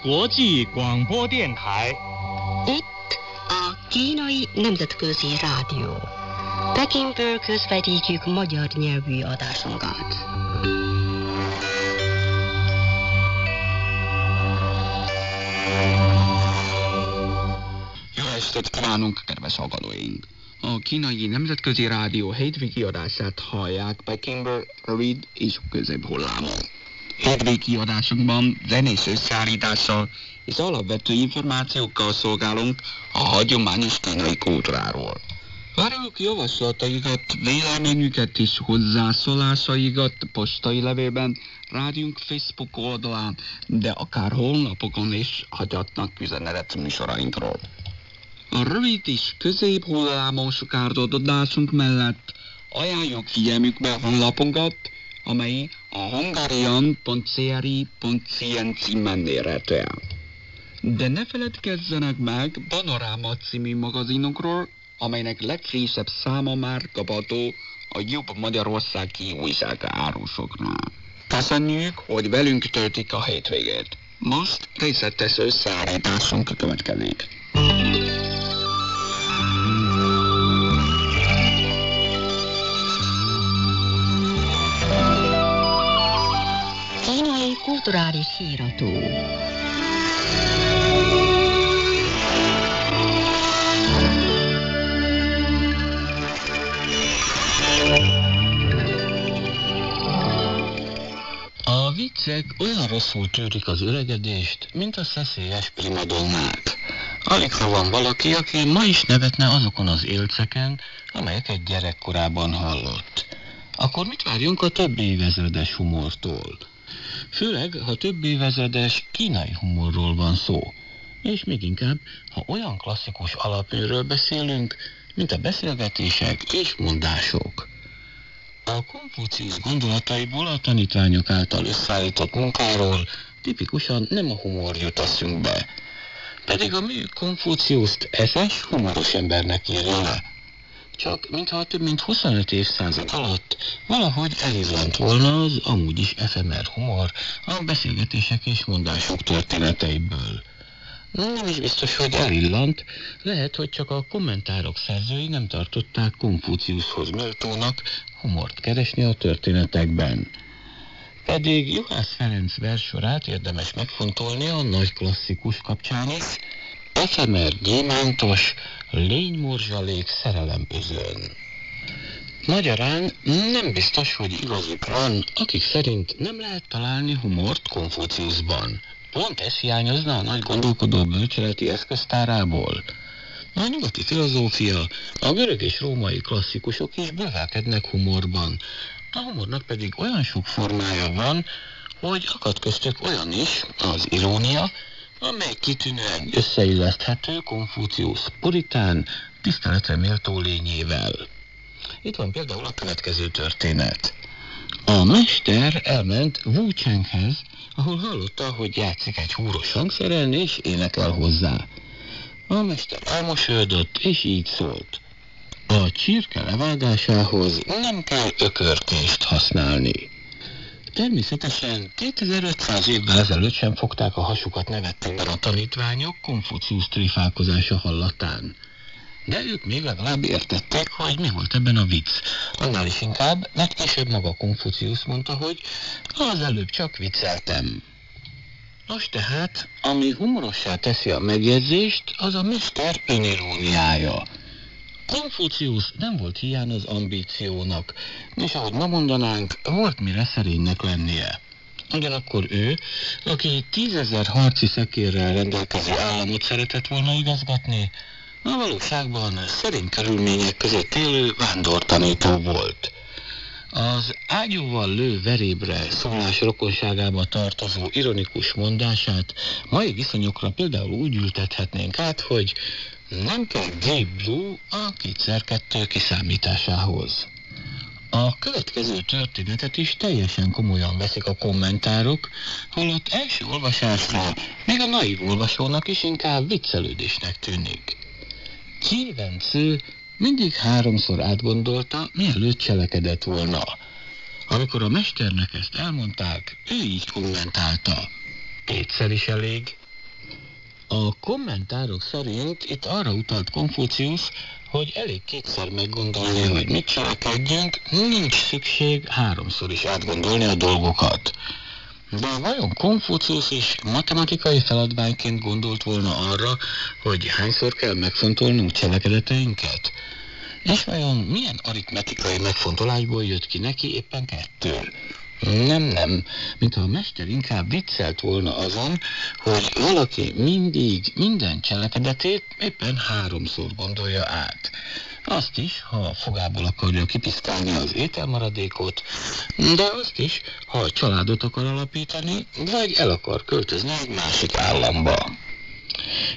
国际广播电台 Itt a Kínai Nemzetközi Rádió. Pekingből közvetítjük magyar nyelvű adásunkat. Jó estét kívánunk, kedves hallgatóink! A Kínai Nemzetközi Rádió hétvégi adását hallják Pekingből rövid és középhullámon. Hétvégi adásunkban zenés összeállítással és alapvető információkkal szolgálunk a hagyományos kínai kultúráról. Várjuk javaslataikat, véleményüket és hozzászólásaikat postai levélben, rádiónk Facebook oldalán, de akár honlapokon is hagyhatnak üzenetet műsorainkról. A rövid és középhullámon sugárzott adásunk mellett ajánljuk figyelmükbe a honlapunkat, amely a hungarian.cri.cn címen érhető el. De ne feledkezzenek meg Panoráma című magazinunkról, amelynek legfrissebb száma már kapható a Jobb Magyarországi újság árusoknál. Köszönjük, hogy velünk töltik a hétvégét. Most részletes összeállításunk következik. Kínai kulturális híradó. A viccek olyan rosszul tűrik az öregedést, mint a szeszélyes primadonnák. Aligha van valaki, aki ma is nevetne azokon az élceken, amelyeket gyerekkorában hallott. Akkor mit várjunk a több évezredes humortól? Főleg, ha több évezredes kínai humorról van szó. És még inkább, ha olyan klasszikus alapműről beszélünk, mint a beszélgetések és mondások. A Konfuciusz gondolataiból a tanítványok által összeállított munkáról tipikusan nem a humor jut eszünkbe. Pedig a mű Konfuciuszt eszes, humoros embernek írja le. Csak mintha több mint 25 évszázad alatt valahogy elillant volna az amúgy is efemer humor a beszélgetések és mondások történeteiből. Nem is biztos, hogy elillant, lehet, hogy csak a kommentárok szerzői nem tartották Konfuciuszhoz méltónak humort keresni a történetekben. Pedig Juhász Ferenc verssorát érdemes megfontolni a nagy klasszikus kapcsán is, efemer gyémántos, lénymorzsalék szerelembözön. Magyarán nem biztos, hogy igazuk van, akik szerint nem lehet találni humort Konfuciuszban. Pont ez hiányozna a nagy gondolkodó bölcseleti eszköztárából. A nyugati filozófia, a görög és római klasszikusok is bővelkednek humorban. A humornak pedig olyan sok formája van, hogy akad köztük olyan is, az irónia, amely kitűnően összeilleszthető Konfuciusz puritán, tiszteletre méltó lényével. Itt van például a következő történet. A mester elment Wu Chenghez, ahol hallotta, hogy játszik egy húros hangszeren, és énekel hozzá. A mester elmosolyodott, és így szólt. A csirke levágásához nem kell ökörkést használni. Természetesen 2500 évvel ezelőtt sem fogták a hasukat nevettekben a tanítványok Konfuciusz trifálkozása hallatán. De ők még legalább értették, hogy mi volt ebben a vicc. Annál is inkább, mert később maga Konfuciusz mondta, hogy az előbb csak vicceltem. Nos tehát, ami humorossá teszi a megjegyzést, az a mester öniróniája. Konfuciusz nem volt hiány az ambíciónak, és ahogy ma mondanánk, volt mire szerénynek lennie. Ugyanakkor ő, aki 10 000 harci szekérrel rendelkező államot szeretett volna igazgatni, a valóságban szerény körülmények között élő vándortanító volt. Az ágyúval lő verébre szólás rokonságába tartozó ironikus mondását mai viszonyokra például úgy ültethetnénk át, hogy nem kell Deep Blue a 2x2 kiszámításához. A következő történetet is teljesen komolyan veszik a kommentárok, holott első olvasásra még a naív olvasónak is inkább viccelődésnek tűnik. Qi Wenci mindig 3-szor átgondolta, mielőtt cselekedett volna. Amikor a mesternek ezt elmondták, ő így kommentálta. 2-szer is elég. A kommentárok szerint itt arra utalt Konfuciusz, hogy elég kétszer meggondolni, hogy mit cselekedjünk, nincs szükség 3-szor is átgondolni a dolgokat. De vajon Konfuciusz is matematikai feladványként gondolt volna arra, hogy hányszor kell megfontolnunk cselekedeteinket? És vajon milyen aritmetikai megfontolásból jött ki neki éppen 2? Nem, mintha a mester inkább viccelt volna azon, hogy valaki mindig minden cselekedetét éppen 3-szor gondolja át. Azt is, ha fogából akarja kipiszkálni az ételmaradékot, de azt is, ha családot akar alapítani, vagy el akar költözni egy másik államba.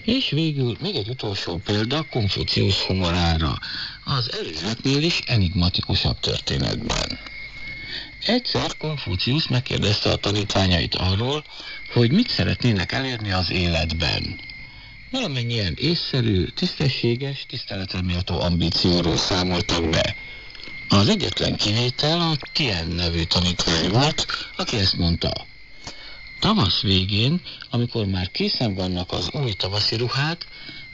És végül még egy utolsó példa Konfuciusz humorára, az előzőknél is enigmatikusabb történetben. Egyszer Konfuciusz megkérdezte a tanítványait arról, hogy mit szeretnének elérni az életben. Valamennyien észszerű, tisztességes, tiszteletre méltó ambícióról számoltak be. Az egyetlen kivétel a Tien nevű tanítvány volt, aki ezt mondta. Tavasz végén, amikor már készen vannak az új tavaszi ruhák,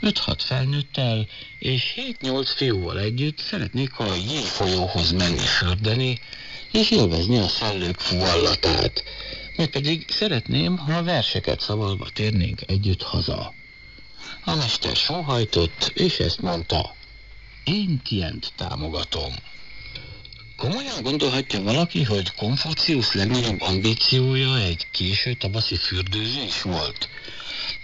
5-6 felnőttel és 7-8 fiúval együtt szeretnék a Jé folyóhoz menni fürdeni, és élvezni a szellők fúvallatát. Vagy pedig szeretném, ha verseket szavalva térnénk együtt haza. A mester sóhajtott, és ezt mondta. Én Tient támogatom. Komolyan gondolhatja valaki, hogy Konfuciusz legnagyobb ambíciója egy késő tavaszi fürdőzés volt?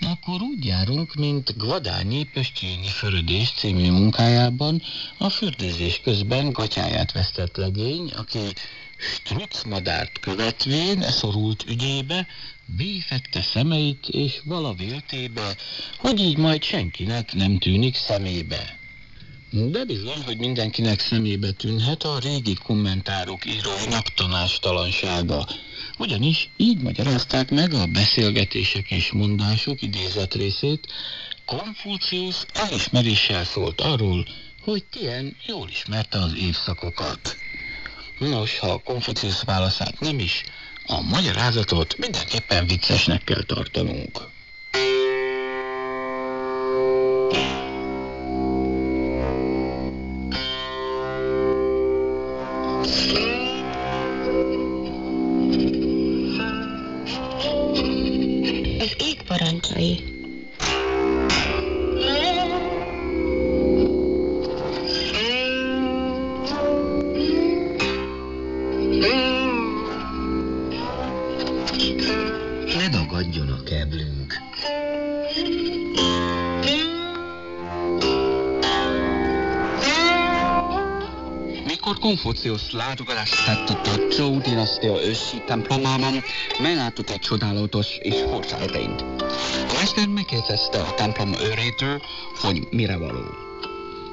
Akkor úgy járunk, mint Gvadányi Pöstjényi Förödés című munkájában a fürdőzés közben gatyáját vesztett legény, aki strucmadárt követvén szorult ügyébe, béfegte szemeit és valavéltébe, hogy így majd senkinek nem tűnik szemébe. De bizony, hogy mindenkinek szemébe tűnhet a régi kommentárok íróinak tanástalansága. Ugyanis így magyarázták meg a beszélgetések és mondások idézett részét. Konfuciusz elismeréssel szólt arról, hogy Tien jól ismerte az évszakokat. Nos, ha Konfuciusz válaszát nem is, a magyarázatot mindenképpen viccesnek kell tartanunk. Az ég parancsai. Ne dagadjon a keblünk. Mikor Konfuciusz látogatást tett a Zhou dinasztia ősi templomában, meglátott egy csodálatos és furcsa edényt. A mester megkérdezte a templom őrétől, hogy mire való.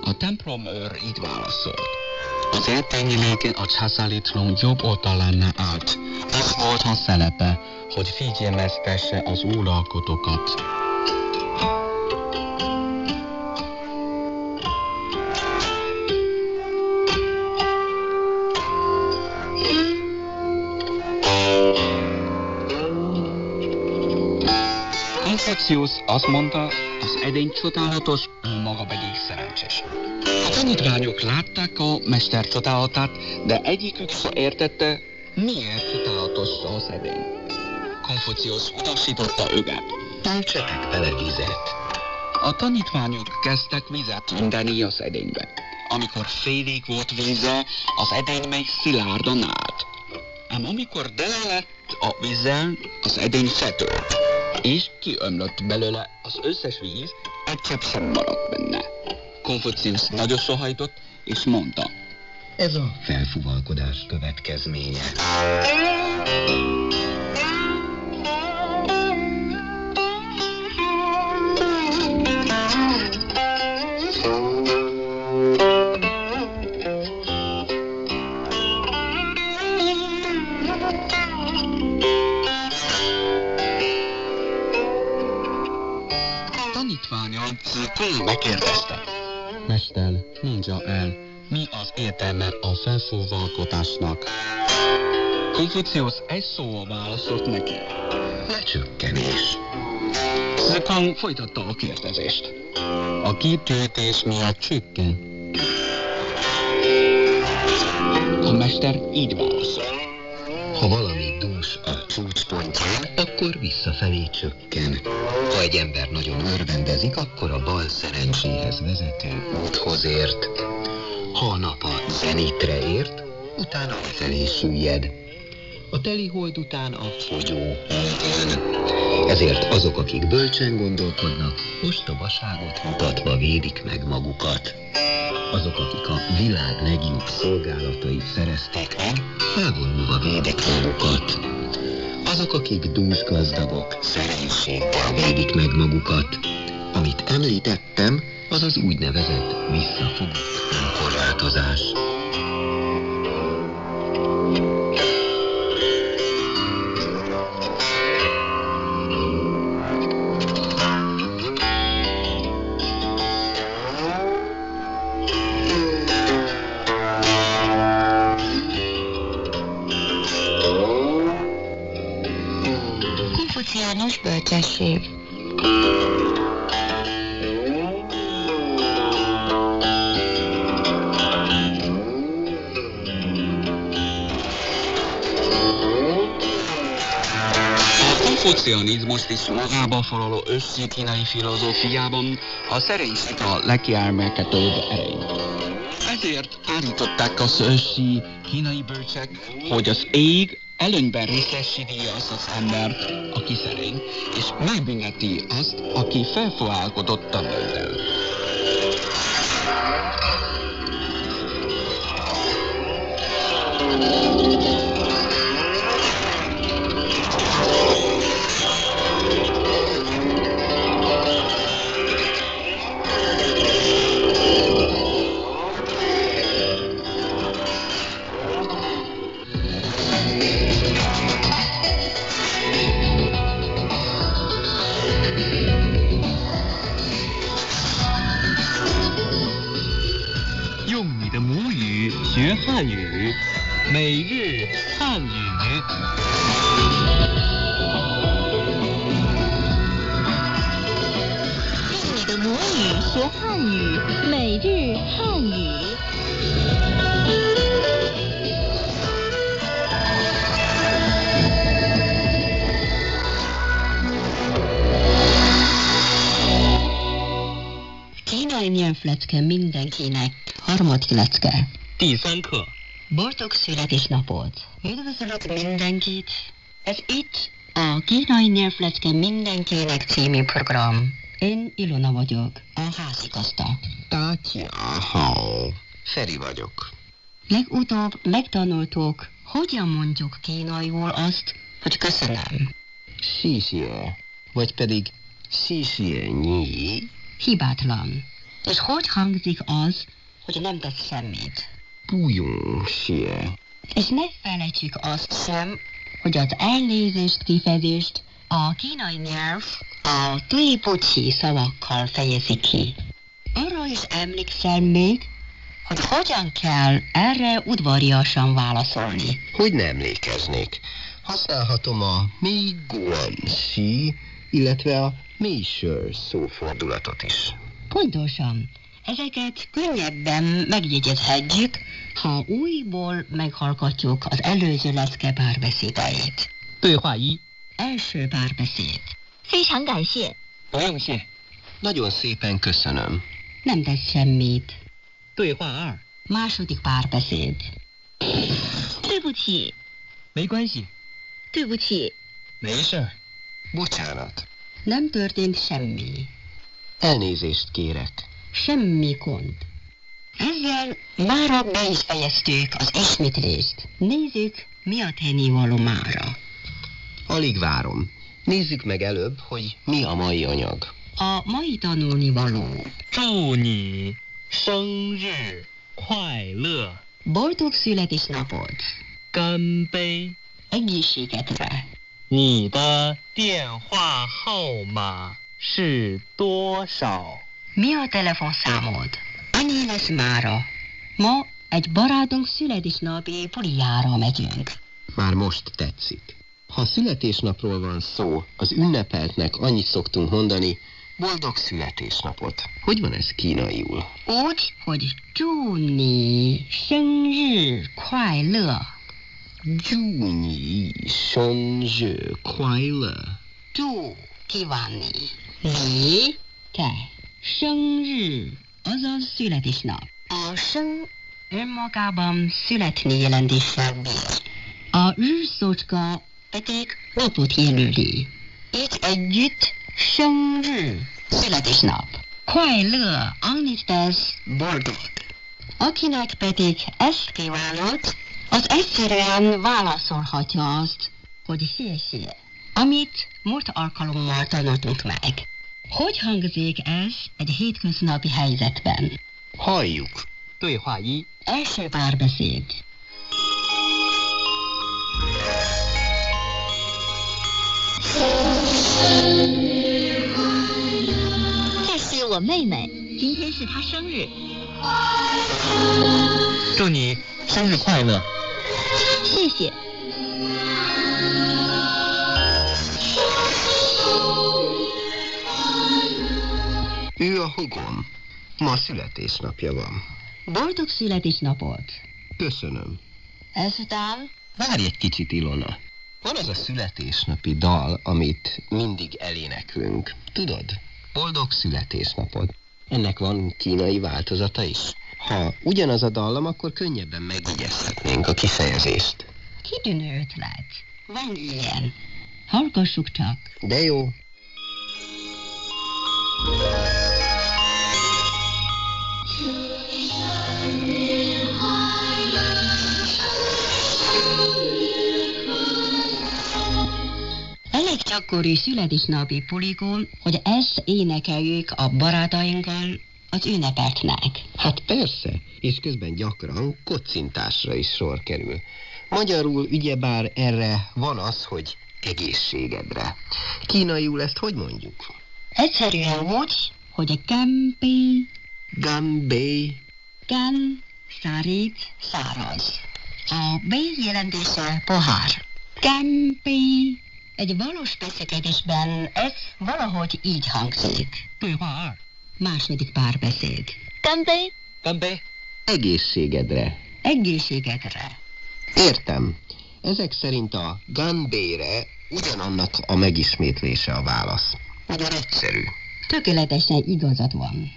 A templom őr így válaszolt. Az edénynek a császárítón jobb oldalán állt. Ez volt a szerepe, hogy figyelmeztesse az uralkodókat. Konfuciusz azt mondta, az edény csodálatos, ő maga pedig szerencsés. A tanítványok látták a mester csodálatát, de egyikük sem értette, miért csodálatos az edény. Konfuciusz utasította őket. Töltsetek bele vizet. A tanítványok kezdtek vizet önteni az edénybe. Amikor félig volt víze, az edény még szilárdan állt. Ám amikor tele lett a vízzel, az edény fetört, és kiömlött belőle az összes víz, egy csepp sem maradt benne. Konfuciusz nagyot sohajtott, és mondta. Ez a felfúvalkodás következménye. Megkérdezte. Mester, mondja el, mi az értelme a felfúvalkodásnak? Konfuciusz egy szóval válaszolt neki. lecsökkenés. Zekang folytatta a kérdezést. A kitöltés miatt csökken. A mester így válaszol. Ha valami dús a csúcspontján, akkor visszafelé csökken. Ha egy ember nagyon örvendezik, akkor a bal szerencséhez vezető úthoz ért. Ha a nap a zenitre ért, utána lefelé süllyed. A teli hold után a fogyó holdján. Ezért azok, akik bölcsen gondolkodnak, ostobaságot mutatva védik meg magukat. Azok, akik a világ legjobb szolgálatait szerezték meg, elvonulva védik magukat. Azok, akik dúsgazdagok, szerénységgel védik meg magukat. Amit említettem, az az úgynevezett visszafogott önkorlátozás. Konfuciánus bölcsesség. A konfucianizmust is magába foglaló ősi kínai filozófiában a szerénység a legkiemelkedőbb erény. Ezért állították az ősi kínai bölcsek, hogy az ég előnyben részesíti azt az embert, aki szerény, és megbünteti azt, aki felfogalkodott a bőrrel. Kínai nyelvlecke mindenkinek. Harmadik lecke. 第3课 Boldog születésnapot! Üdvözlök mindenkit! Ez itt a Kínai nyelvlecke mindenkinek című program. Én Ilona vagyok, a házigazda. Hao. Feri vagyok. Legutóbb megtanultuk, hogyan mondjuk kínaiul azt, hogy köszönöm. Xie. Vagy pedig xie ni. Hibátlan. És hogy hangzik az, hogy nem tesz semmit? Bujong xie. És ne felejtsük azt sem, hogy az elnézést kifejezést a kínai nyelv a tuipucsi szavakkal fejezi ki. Arra is emlékszel még, hogy hogyan kell erre udvariasan válaszolni. Hogy nem emlékeznék. Használhatom a mi guanxi, illetve a mi sör szófordulatot is. Pontosan. Ezeket könnyebben megjegyezhetjük, ha újból meghallgatjuk az előző lecke párbeszédeit. 对话一 Első párbeszéd. 非常感谢。 不用谢。 Nagyon szépen köszönöm. Nem tesz semmit. 对话二 Második párbeszéd. 对不起， 没关系， 对不起， 没事儿。 Bocsánat. Nem történt semmi. Elnézést kérek. Semmi gond. Ezzel mára be is fejeztük az ismétlést. Nézzük, mi a tennivaló mára. Alig várom. Nézzük meg előbb, hogy mi a mai anyag. A mai tanulnivaló. 祝你生日快乐， Boldog születésnapot. 干杯。 Egészségetre. 你的电话号码是多少？ Mi a telefonszámod? Annyi lesz mára. Ma egy barátunk születésnapi bulijára megyünk. Már most tetszik. Ha születésnapról van szó, az ünnepeltnek annyit szoktunk mondani, boldog születésnapot. Hogy van ez kínaiul? Úgy, hogy 祝你生日快乐. 祝你生日快乐. 祝 kívánni. Ni, te. 生日, azaz születésnap. A 生 önmagában születni jelentéssel bír. A rűszócska pedig napot jelöli. Így együtt 生日 születésnap. 快乐 annyit tesz boldog. Akinek pedig ezt kívánod, az egyszerűen válaszolhatja azt, hogy 谢谢, amit múlt alkalommal tanultunk meg. Hogy hangzik ez egy hétköznapi helyzetben? Halljuk. 对话一， Első párbeszéd. 这是我妹妹，今天是她生日，祝你生日快乐。谢谢。 Ő a hugom. Ma születésnapja van. Boldog születésnapot. Köszönöm. Ezután Várj egy kicsit, Ilona. Van az a születésnapi dal, amit mindig eléneklünk. Tudod? Boldog születésnapot. Ennek van kínai változata is. Ha ugyanaz a dallam, akkor könnyebben megjegyezhetnénk a kifejezést. kitűnő ötlet. Van ilyen. Hallgassuk csak. De jó. Elég gyakori születésnapi pulikon, hogy ezt énekeljük a barátainkkal az ünnepeknek. Hát persze, és közben gyakran kocintásra is sor kerül. Magyarul ugyebár erre van az, hogy egészségedre. Kínaiul ezt hogy mondjuk? Egyszerűen úgy, hogy a gambi, Ganbei. gan, szárít, száraz. A B jelentése pohár. Gambi. Egy valós beszélgetésben ez valahogy így hangzik. 对话二， Második párbeszéd. 干杯！干杯！ Egészségedre. Egészségedre. Értem. Ezek szerint a ganbére ugyanannak a megismétlése a válasz. Nagyon egyszerű. Tökéletesen igazad van.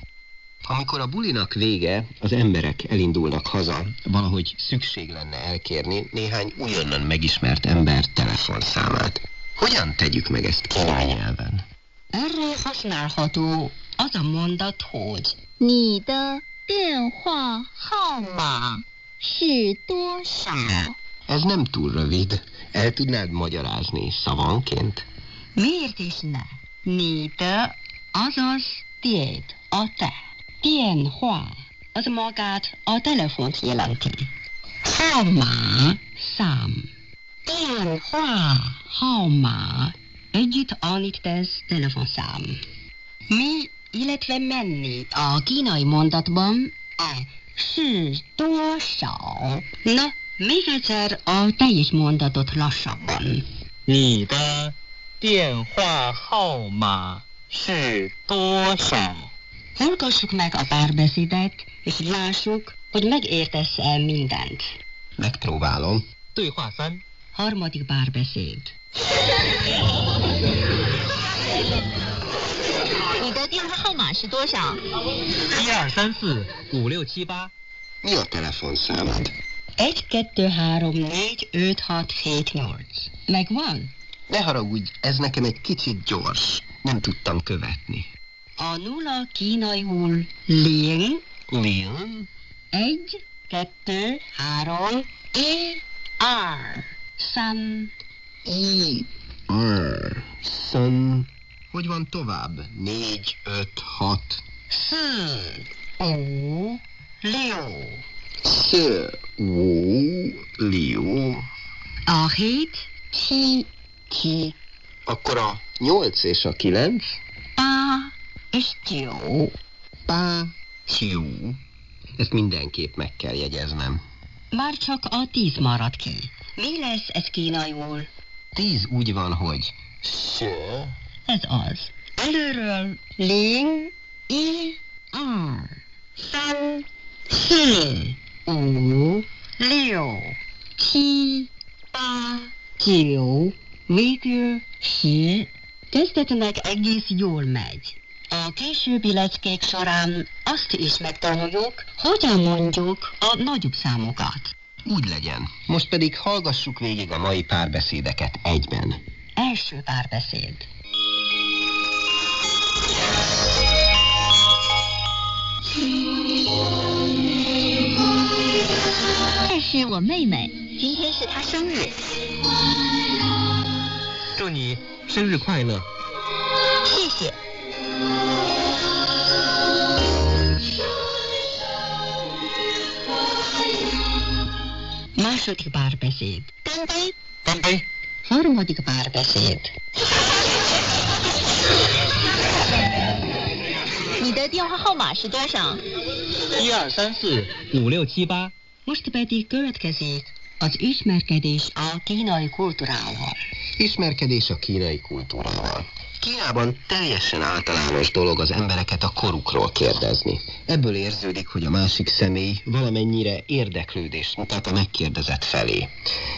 Amikor a bulinak vége, az emberek elindulnak haza, valahogy szükség lenne elkérni néhány újonnan megismert ember telefonszámát. Hogyan tegyük meg ezt kínai nyelven? Erre használható az a mondat, hogy 你的电话号码是多少？ Ez nem túl rövid. El tudnád magyarázni szavanként? miért is ne? 你的 azaz tiéd, a te. 电话 az magát a telefont jelenti. 号码 szám. 电话 号码 együtt annyit tesz telefonszám. Mi, illetve menni a kínai mondatban a 是多少. Na, még egyszer a teljes mondatot lassabban. 你的电话号码是多少？ Hallgassuk meg a párbeszédet, és lássuk, hogy megértesz-e mindent. Megpróbálom. 对话三， Harmadik párbeszéd. 你的电话号码是多少？ 1、2、3、4、5、6、7、8。 Mi a telefonszámad? 1, 2, 3, 4, 5, 6, 7, 8. Megvan? Ne haragudj, ez nekem egy kicsit gyors. Nem tudtam követni. A nulla kínaiul léng. Lian? 1, 2, 3, E, R. San. I. R. Sun. Hogy van tovább? 4, 5, 6. Si. O. Liu. S. Wu. Liu. A 7, Ti. Ki. Akkor a 8 és a 9? Pa. És Tiu. Pá. Qiu. Ezt mindenképp meg kell jegyeznem. Már csak a 10 marad ki. Mi lesz ez kínaiul? 10 úgy van, hogy s. Ez az. Előről ling, i, r. Fel, hi, u, lió, ki, pa, kió, végül si. Kezdetileg egész jól megy. A későbbi leckék során azt is megtanuljuk, hogyan mondjuk a nagyobb számokat. Úgy legyen. Most pedig hallgassuk végig a mai párbeszédeket egyben. Első párbeszéd. 这是我妹妹，今天是她生日。祝你生日快乐。谢谢。Második párbeszéd. 干杯！ 干杯！ Harmadik párbeszéd. 你的电话号码是多少？ 1, 2, 3, 4, 5, 6, 7, 8. Most pedig következik az ismerkedés a kínai kultúrával. Ismerkedés a kínai kultúrával. Kínában teljesen általános dolog az embereket a korukról kérdezni. Ebből érződik, hogy a másik személy valamennyire érdeklődést mutat a megkérdezett felé.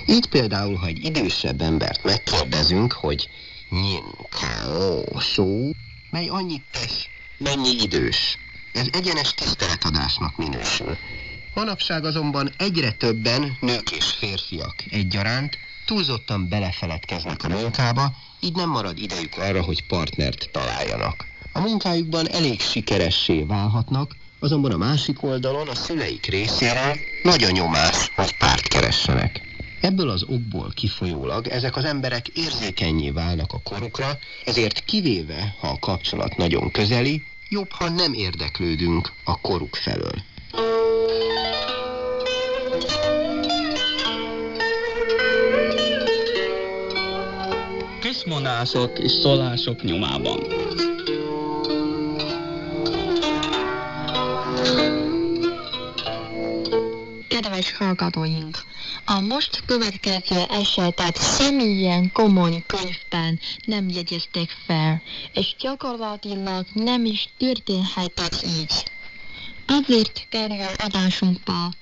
Így például, ha egy idősebb embert megkérdezünk, hogy nyin kao su, mely annyit tesz, mennyi idős. Ez egyenes tiszteletadásnak minősül. Manapság azonban egyre többen, nők és férfiak egyaránt, túlzottan belefeledkeznek a munkába, így nem marad idejük arra, hogy partnert találjanak. A munkájukban elég sikeressé válhatnak, azonban a másik oldalon a szüleik részéről nagy a nyomás, hogy párt keressenek. Ebből az okból kifolyólag ezek az emberek érzékennyé válnak a korukra, ezért kivéve, ha a kapcsolat nagyon közeli, jobb, ha nem érdeklődünk a koruk felől. Közmondások és szólások nyomában. Kedves hallgatóink! A most következő esetet semmilyen komoly könyvben nem jegyezték fel, és gyakorlatilag nem is történhetett így. Azért kerül adásunkba,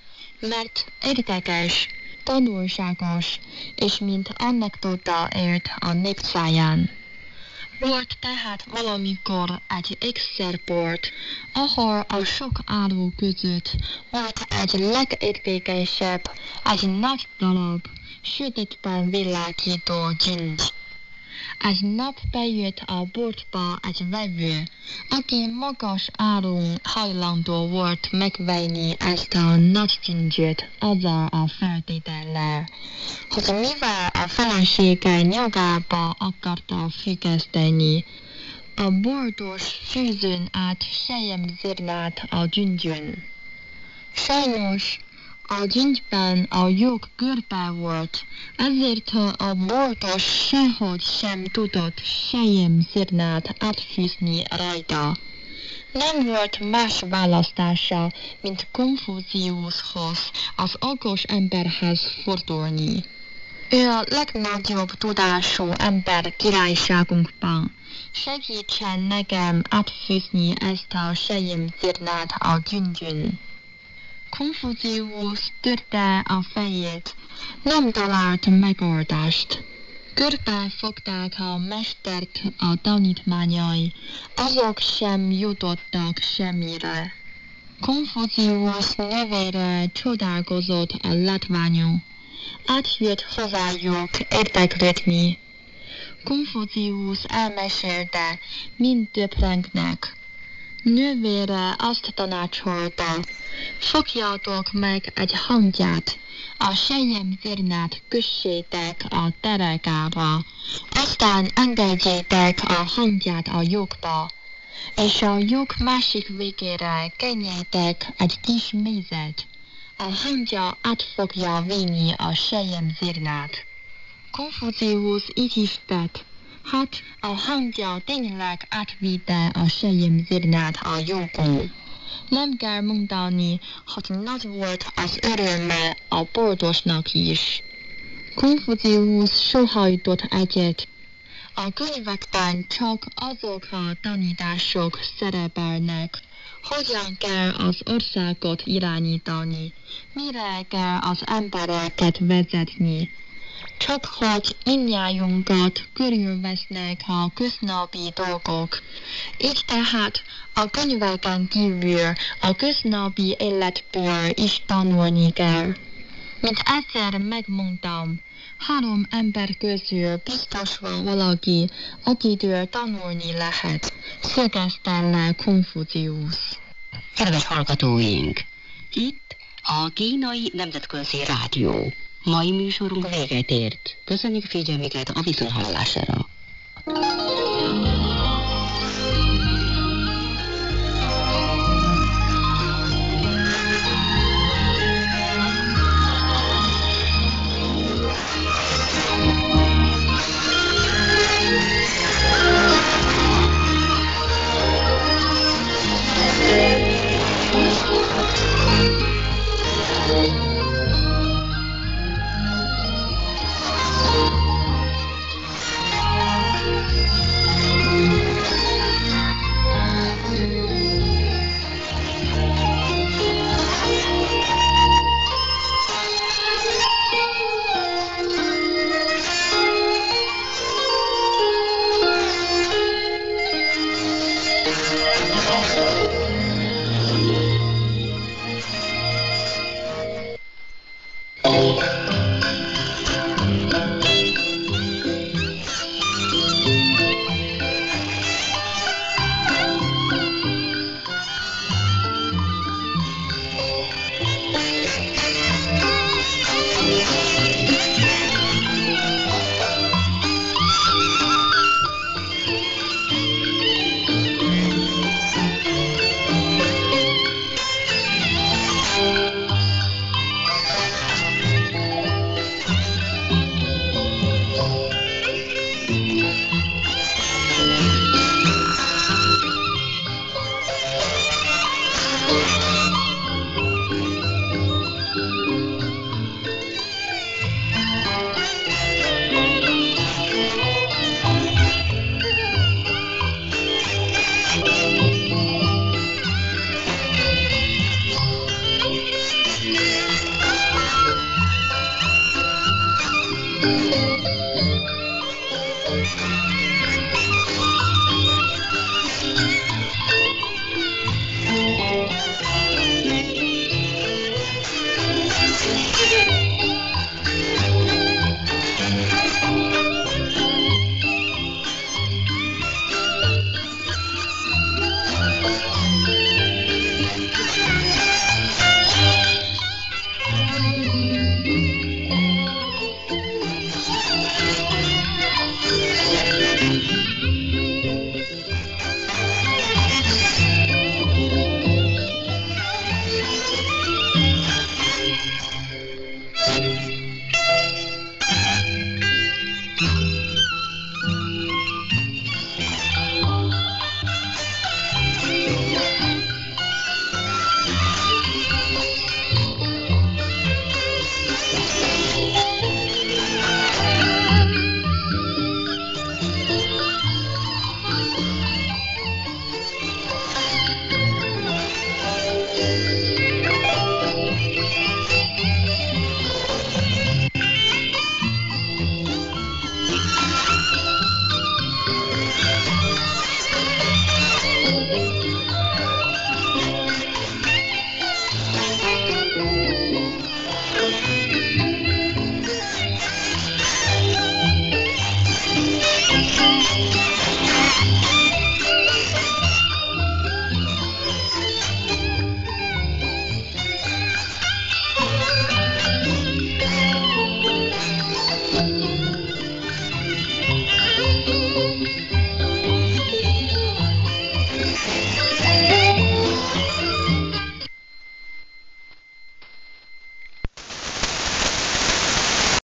mert érdekes, tanulságos, és mint anekdota élt a népszáján. Volt tehát valamikor egy ékszerbolt, ahol a sok áru között volt egy legértékesebb, egy nagy darab, sötétben világító gyöngy. Egy nap bejött a boltba egy vevő, aki magas áron hajlandó volt megvenni ezt a nagy gyöngyöt azzal a feltétellel, hogy mivel a felesége nyagába akarta függeszteni, a boltos fűzön át selyemzirnát a gyöngyön. Sajnos a gyöngyben a lyuk görbe volt, ezért a boltos sehogy sem tudott selyemzirnát átfűzni rajta. Nem volt más választása, mint Konfuciuszhoz, az okos emberhez fordulni. Ő a legnagyobb tudású ember királyságunkban. Segítsen nekem átfűzni ezt a selyemzirnát a gyöngyön. Konfuciusz törte a fejét, nem talált megoldást. Körbe fogták a mestert a tanítmányai, azok sem jutottak semmire. Konfuciusz növére csodálkozott a látványon. Átjött hozzájuk érdeklődni. Konfuciusz elmesélte mind többrenknek. Nővére azt tanácsolta, fogjatok meg egy hangyát, a selyemzirnát kössétek a derekára, aztán engedjétek a hangyát a lyukba, és a lyuk másik végére kenjétek egy kis mézet. A hangya át fogja vinni a selyemzirnát. Konfuciusz így is tett. Hát a hangya tényleg átvitte a selyemzirnát a lyukon. Nem kell mondani, hogy nagy volt az öröme a boltosnak is. Konfuciusz soha jutott egyet. A könyvekben csak azok a tanítások szerepelnek, hogyan kell az országot irányítani, mire kell az embereket vezetni. Csak hogy mindnyájunkat körülvesznek a köznapi dolgok. Így tehát a könyveken kívül a köznapi életből is tanulni kell. Mint egyszer megmondtam, 3 ember közül biztos van valaki, akitől tanulni lehet, szögezte le Konfuciusz. Kedves hallgatóink! Itt a Kínai Nemzetközi Rádió. Mai műsorunk véget ért. Köszönjük figyelmüket a viszonthallásra.